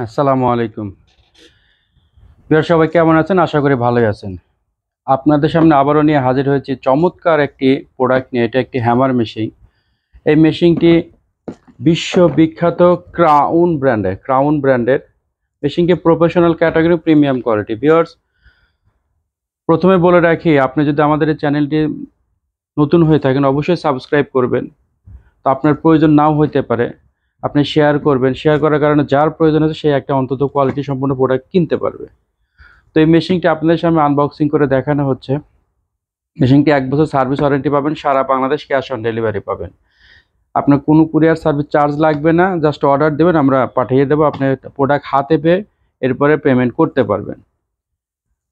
আসসালামু আলাইকুম। প্রিয় সবাই কেমন আছেন? আশা করি ভালোই আছেন। আপনাদের সামনে আবারও নিয়ে হাজির হয়েছি চমৎকার একটি প্রোডাক্ট নিয়ে। এটা একটি হ্যামার মেশিন। এই মেশিনটি বিশ্ববিখ্যাত ক্রাউন ব্র্যান্ডের মেশিনটি professional category premium quality. Viewers, প্রথমে বলে রাখি, আপনি যদি আমাদের এই চ্যানেলটি নতুন হয়ে থাকেন অবশ্যই সাবস্ক্রাইব করবেন। তো আপনার প্রয়োজন নাও হইতে পারে, আপনি শেয়ার করবেন। শেয়ার করার কারণে যার প্রয়োজন আছে সে একটা অন্তত কোয়ালিটি সম্পন্ন প্রোডাক্ট কিনতে পারবে। তো এই মেশিনটি আপনাদের সামনে আনবক্সিং করে দেখানো হচ্ছে। মেশিনটি 1 বছর সার্ভিস ওয়ারেন্টি পাবেন, সারা বাংলাদেশ ক্যাশ অন ডেলিভারি পাবেন। আপনার কোনো কুরিয়ার সার্ভিস চার্জ লাগবে না, জাস্ট অর্ডার দেবেন, আমরা পাঠিয়ে দেবো। আপনি প্রোডাক্ট হাতে পেয়ে এরপরে পেমেন্ট করতে পারবেন।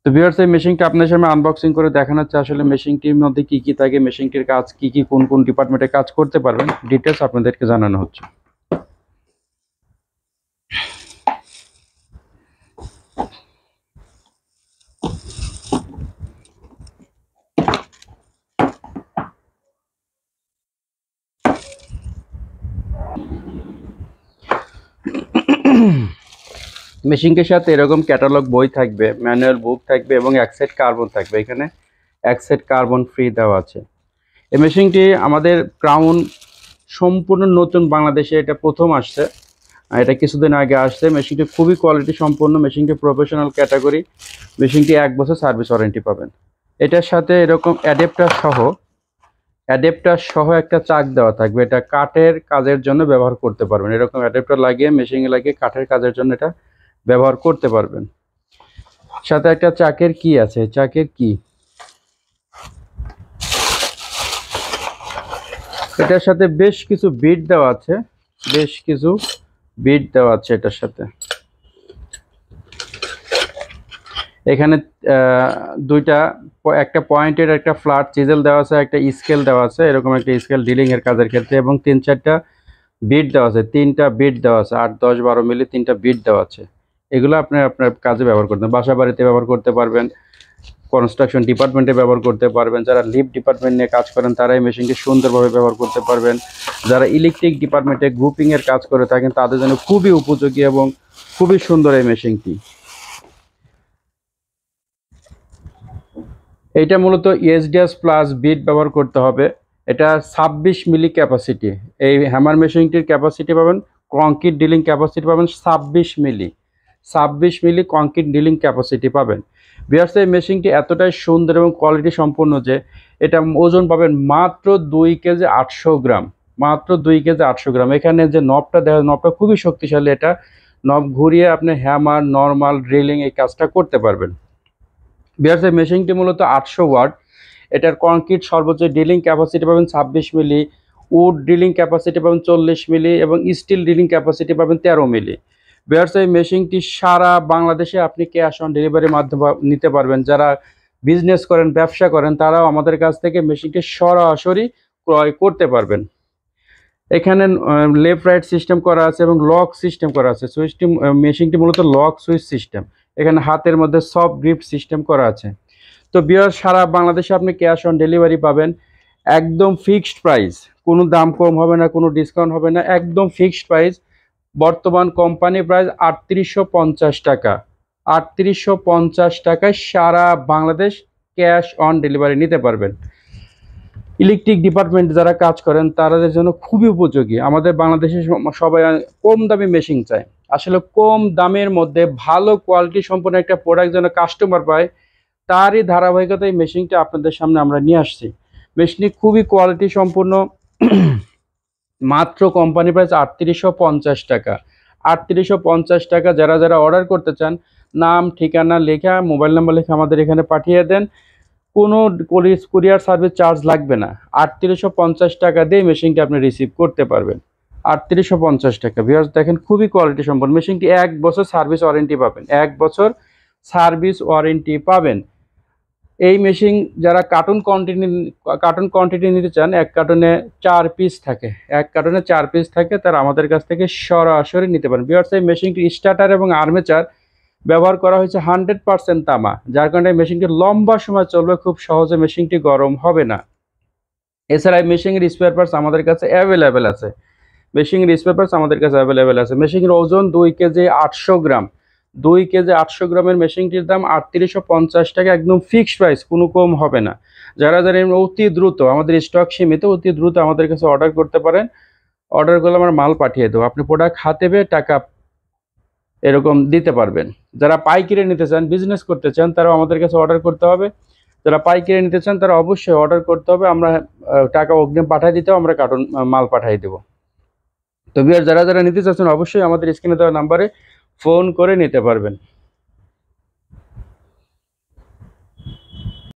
তো ভিউয়ার্স, এই মেশিনটা আপনাদের সামনে আনবক্সিং করে দেখানো হচ্ছে। আসলে মেশিনটির মধ্যে কি কি থাকে, মেশিনটির কাজ কি কি, কোন কোন ডিপার্টমেন্টে কাজ করতে পারবেন, ডিটেলস আপনাদেরকে জানানো হচ্ছে। মেশিনটির সাথে এরকম ক্যাটালগ বই থাকবে, ম্যানুয়াল বুক থাকবে এবং এক সেট কার্বন থাকবে। এখানে এক সেট কার্বন ফ্রি দেওয়া আছে। এই মেশিনটি আমাদের ক্রাউন সম্পূর্ণ নতুন, বাংলাদেশে এটা প্রথম আসছে। এটা কিছুদিন আগে আসছে। মেশিনটি খুবই কোয়ালিটি সম্পন্ন, মেশিনটি প্রফেশনাল ক্যাটাগরি। মেশিনটি 1 বছর সার্ভিস ওয়ারেন্টি পাবেন। এটার সাথে এরকম অ্যাডাপ্টার সহ একটা চাক দেওয়া থাকবে। এটা কাঠের কাজের জন্য ব্যবহার করতে পারবেন। এরকম অ্যাডাপ্টার লাগিয়ে মেশিনে লাগিয়ে কাঠের কাজের জন্য এটা ব্যবহার করতে পারবেন। সাথে একটা চাকের কি আছে, চাকের কি, এটার সাথে বেশ কিছু বিট দেওয়া আছে, বেশ কিছু বিট দেওয়া আছে এটার সাথে। এখানে দুইটা, একটা পয়েন্টের একটা ফ্ল্যাট চিজেল দেওয়া আছে, একটা স্কেল দেওয়া আছে, এরকম একটা স্কেল ডিলিং এর কাজের ক্ষেত্রে, এবং 3-4টা বিট দেওয়া আছে, 3টা বিট দেওয়া আছে, 8, 10, 12 মিলি 3টা বিট দেওয়া আছে। এগুলো আপনি আপনার কাজে ব্যবহার করতে, বাসা বাড়িতে ব্যবহার করতে পারবেন, কনস্ট্রাকশন ডিপার্টমেন্টে ব্যবহার করতে পারবেন। যারা লিফট ডিপার্টমেন্ট নিয়ে কাজ করেন তারা এই মেশিনটি সুন্দরভাবে ব্যবহার করতে পারবেন। যারা ইলেকট্রিক ডিপার্টমেন্টে গ্রুপিংয়ের কাজ করে থাকেন তাদের জন্য খুবই উপযোগী এবং খুবই সুন্দর এই মেশিনটি। এইটা মূলত ইএসডিএস প্লাস বিট ব্যবহার করতে হবে। এটা 26 মিলি ক্যাপাসিটি। এই হ্যামার মেশিনটির ক্যাপাসিটি পাবেন, কংক্রিট ডিলিং ক্যাপাসিটি পাবেন 26 মিলি কংক্রিট ডিলিং ক্যাপাসিটি পাবেন। ভিউয়ার্স, এই মেশিনটি এতটাই সুন্দর এবং কোয়ালিটি সম্পন্ন যে এটা ওজন পাবেন মাত্র 2 কেজি 800 গ্রাম। মাত্র 2 কেজি 800 গ্রাম। এখানে যে নবটা দেখা, নবটা খুবই শক্তিশালী। এটা নব ঘুরিয়ে আপনি হ্যামার, নর্মাল, ড্রিলিং এই কাজটা করতে পারবেন। ভিউয়ার্স, এই মেশিনটি মূলত 800 ওয়াট। এটার কংক্রিট সর্বোচ্চ ডিলিং ক্যাপাসিটি পাবেন 26 মিলি, উড ডিলিং ক্যাপাসিটি পাবেন 40 মিলি এবং স্টিল ডিলিং ক্যাপাসিটি পাবেন 13 মিলি। ভিউয়ার্স, এই মেশিনটি সারা বাংলাদেশে আপনি ক্যাশ অন ডেলিভারির মাধ্যমে নিতে পারবেন। যারা বিজনেস করেন, ব্যবসা করেন, তারাও আমাদের কাছ থেকে মেশিনটি সরাসরি ক্রয় করতে পারবেন। এখানে লেফট রাইট সিস্টেম করা আছে এবং লক সিস্টেম করা আছে। সুইচটি, মেশিনটি মূলত লক সুইচ সিস্টেম। এখানে হাতের মধ্যে সফট গ্রিপ সিস্টেম করা আছে। তো ভিউয়ার্স, সারা বাংলাদেশে আপনি ক্যাশ অন ডেলিভারি পাবেন। একদম ফিক্সড প্রাইস, কোনো দাম কম হবে না, কোনো ডিসকাউন্ট হবে না, একদম ফিক্সড প্রাইস। বর্তমান কোম্পানি প্রাইস 3850 টাকা। 3850 টাকায় সারা বাংলাদেশ ক্যাশ অন ডেলিভারি নিতে পারবেন। ইলেকট্রিক ডিপার্টমেন্ট যারা কাজ করেন তাদের জন্য খুবই উপযোগী। আমাদের বাংলাদেশে সবাই কম দামি মেশিন চায়। আসলে কম দামের মধ্যে ভালো কোয়ালিটি সম্পন্ন একটা প্রোডাক্ট যেন কাস্টমার পায়, তারই ধারাবাহিকতায় মেশিনটা আপনাদের সামনে আমরা নিয়ে আসছি। মেশিনটি খুবই কোয়ালিটি সম্পন্ন। মাত্র কোম্পানি প্রাইস 3850 টাকা। 3850 টাকা। যারা যারা অর্ডার করতে চান, নাম ঠিকানা লেখা, মোবাইল নাম্বার লেখা আমাদের এখানে পাঠিয়ে দেন। কোনো কুরিয়ার সার্ভিস চার্জ লাগবে না। 3850 টাকা দিয়ে মেশিনটি আপনি রিসিভ করতে পারবেন। 3850 টাকা। ভিউয়ার্স, দেখেন খুবই কোয়ালিটি সম্পন্ন। মেশিনটি 1 বছর সার্ভিস ওয়ারেন্টি পাবেন। 1 বছর সার্ভিস ওয়ারেন্টি পাবেন। এই মেশিন যারা কার্টুন কোয়ান্টিটি নিতে চান, এক কার্টুনে 4 পিস থাকে, তারা আমাদের কাছ থেকে সরাসরি নিতে পারেন। ভিউয়ার্স, এই মেশিনটি স্টার্টার এবং আর্মেচার ব্যবহার করা হয়েছে 100% তামা, যার কারণে মেশিনটি লম্বা সময় চলবে, খুব সহজে মেশিনটি গরম হবে না। এছাড়া এই মেশিনের স্পেয়ার পার্টস আমাদের কাছে অ্যাভেলেবেল আছে। মেশিনের স্পেয়ার আমাদের কাছে অ্যাভেলেবেল আছে। মেশিনের ওজন 2 কেজি 800 গ্রাম। 2 কেজি 800 গ্রামের মেশিনটির দাম 3850 টাকা, একদম ফিক্সড প্রাইস, কোনো কম হবে না। যারা যারা অতি দ্রুত, আমাদের স্টক সীমিত, অতি দ্রুত আমাদের কাছে অর্ডার করতে পারেন। অর্ডার করলে আমরা মাল পাঠিয়ে দেবো, আপনি প্রোডাক্ট হাতে পেয়ে টাকা এরকম দিতে পারবেন। যারা পাইকারি নিতে চান, বিজনেস করতে চান, তারাও আমাদের কাছে অর্ডার করতে হবে। যারা পাইকারি নিতে চান তারা অবশ্যই অর্ডার করতে হবে, আমরা টাকা অগ্রিম পাঠিয়ে দিতেও আমরা কার্টন মাল পাঠিয়ে দেবো। তো ভিউয়ার, যারা যারা নিতে চাচ্ছেন অবশ্যই আমাদের স্ক্রিনে দেওয়া নাম্বারে ফোন করে নিতে পারবেন।